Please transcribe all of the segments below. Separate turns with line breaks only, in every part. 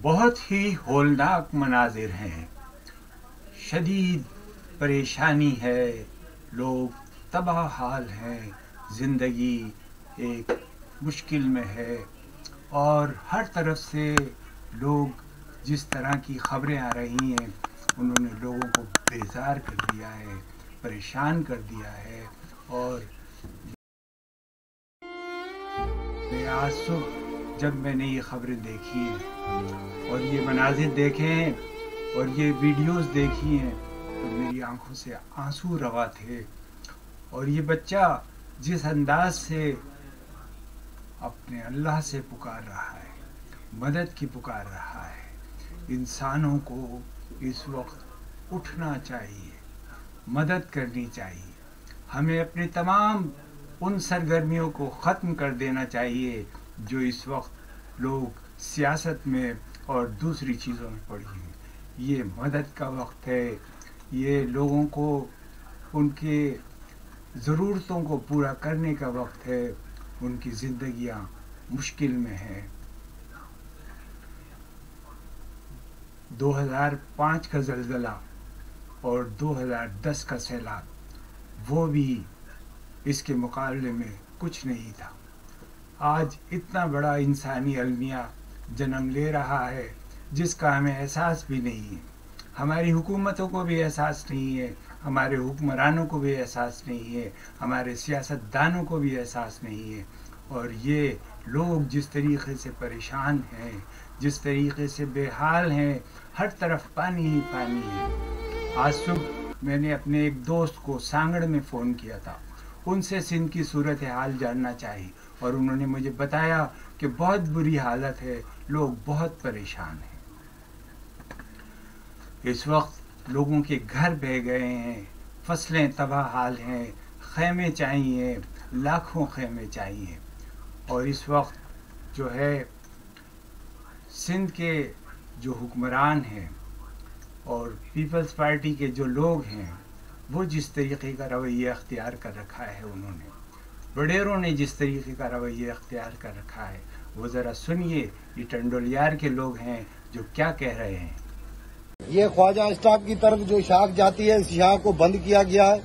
बहुत ही होलनाक मनाजिर हैं। शदीद परेशानी है, लोग तबाह हाल हैं, ज़िंदगी एक मुश्किल में है और हर तरफ से लोग जिस तरह की ख़बरें आ रही हैं उन्होंने लोगों को बेजार कर दिया है, परेशान कर दिया है। और आज सुबह जब मैंने ये ख़बरें देखी हैं और ये मनाजिर देखे हैं और ये वीडियोस देखी हैं तो मेरी आंखों से आंसू रवा थे। और ये बच्चा जिस अंदाज से अपने अल्लाह से पुकार रहा है, मदद की पुकार रहा है, इंसानों को इस वक्त उठना चाहिए, मदद करनी चाहिए। हमें अपने तमाम उन सरगर्मियों को ख़त्म कर देना चाहिए जो इस वक्त लोग सियासत में और दूसरी चीज़ों में पड़ी हैं। ये मदद का वक्त है, ये लोगों को उनके ज़रूरतों को पूरा करने का वक्त है। उनकी ज़िंदगियां मुश्किल में हैं। 2005 का ज़लज़ला और 2010 का सैलाब वो भी इसके मुकाबले में कुछ नहीं था। आज इतना बड़ा इंसानी अलमिया जन्म ले रहा है जिसका हमें एहसास भी नहीं है। हमारी हुकूमतों को भी एहसास नहीं है, हमारे हुक्मरानों को भी एहसास नहीं है, हमारे सियासतदानों को भी एहसास नहीं है। और ये लोग जिस तरीक़े से परेशान हैं, जिस तरीक़े से बेहाल हैं, हर तरफ पानी ही पानी है। आज सुबह मैंने अपने एक दोस्त को सांगड़ में फ़ोन किया था, उनसे सिंध की सूरत हाल जानना चाहिए और उन्होंने मुझे बताया कि बहुत बुरी हालत है, लोग बहुत परेशान हैं। इस वक्त लोगों के घर बह गए हैं, फसलें तबाह हाल हैं, खेमे चाहिए, लाखों खेमे चाहिए। और इस वक्त जो है सिंध के जो हुक्मरान हैं और पीपल्स पार्टी के जो लोग हैं वो जिस तरीक़े का रवैया अख्तियार कर रखा है, उन्होंने वडेरों ने जिस तरीक़े का रवैया अख्तियार कर रखा है वो ज़रा सुनिए। ये टंडोलियार के लोग हैं जो क्या कह रहे हैं।
ये ख्वाजा स्टाफ की तरफ जो शाख जाती है, इस शाख को बंद किया गया है।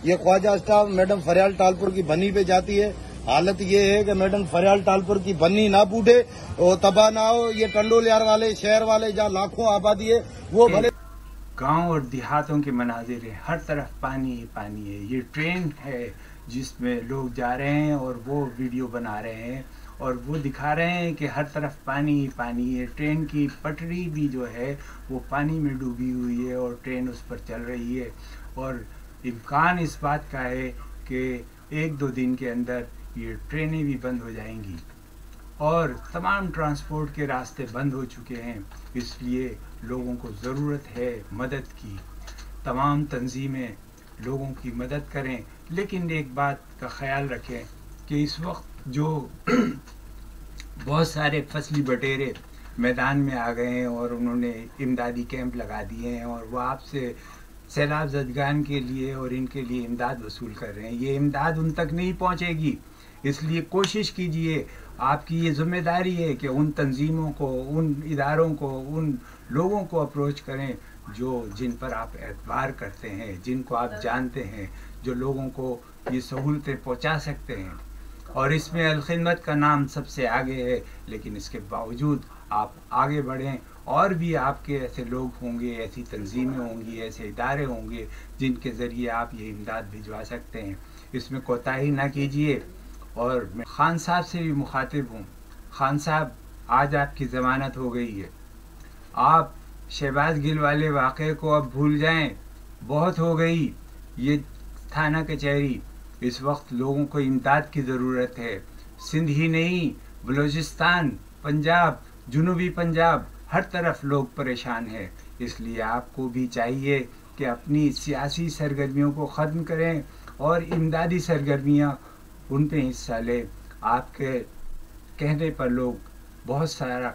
ये ख्वाजा स्टाफ मैडम फरियाल टालपुर की बन्नी पे जाती है। हालत ये है कि मैडम फरियाल टालपुर की बन्नी ना बूढ़े और तबाह ना हो। ये टंडोलियार वाले शहर वाले जहाँ लाखों आबादी है वो भले
गांव और देहातों के मनाजिर हैं, हर तरफ पानी ही पानी है। ये ट्रेन है जिसमें लोग जा रहे हैं और वो वीडियो बना रहे हैं और वो दिखा रहे हैं कि हर तरफ पानी ही पानी है। ट्रेन की पटरी भी जो है वो पानी में डूबी हुई है और ट्रेन उस पर चल रही है। और इम्कान इस बात का है कि 1-2 दिन के अंदर ये ट्रेनें भी बंद हो जाएंगी और तमाम ट्रांसपोर्ट के रास्ते बंद हो चुके हैं। इसलिए लोगों को ज़रूरत है मदद की। तमाम तंजीमें लोगों की मदद करें, लेकिन एक बात का ख्याल रखें कि इस वक्त जो बहुत सारे फसली बटेरे मैदान में आ गए हैं और उन्होंने इमदादी कैंप लगा दिए हैं और वो आपसे सैलाब ज़दगान के लिए और इनके लिए इमदाद वसूल कर रहे हैं। ये इमदाद उन तक नहीं पहुंचेगी, इसलिए कोशिश कीजिए। आपकी ये ज़िम्मेदारी है कि उन तंजीमों को, उन इदारों को, उन लोगों को अप्रोच करें जिन पर आप एतबार करते हैं, जिनको आप जानते हैं, जो लोगों को ये सहूलतें पहुंचा सकते हैं। और इसमें अलखिदमत का नाम सबसे आगे है, लेकिन इसके बावजूद आप आगे बढ़ें। और भी आपके ऐसे लोग होंगे, ऐसी तंजीमें होंगी, ऐसे इदारे होंगे जिनके ज़रिए आप ये इमदाद भिजवा सकते हैं। इसमें कोताही ना कीजिए। और मैं खान साहब से भी मुखातिब हूँ। खान साहब, आज आपकी ज़मानत हो गई है। आप शहबाज गिल वाले वाक़े को अब भूल जाएं, बहुत हो गई ये थाना कचहरी। इस वक्त लोगों को इमदाद की ज़रूरत है। सिंध ही नहीं, बलूचिस्तान, पंजाब, जनूबी पंजाब, हर तरफ लोग परेशान हैं। इसलिए आपको भी चाहिए कि अपनी सियासी सरगर्मियों को ख़त्म करें और इमदादी सरगर्मियाँ उन पे हिस्सा लें। आपके कहने पर लोग बहुत सारा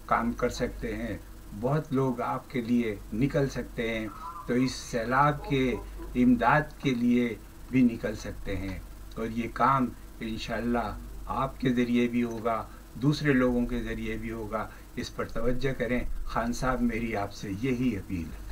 काम कर सकते हैं, बहुत लोग आपके लिए निकल सकते हैं। तो इस सैलाब के इमदाद के लिए भी निकल सकते हैं और ये काम इंशाअल्लाह आपके ज़रिए भी होगा, दूसरे लोगों के ज़रिए भी होगा। اس پر توجہ کریں. خان صاحب میری آپ سے یہی اپیل ہے.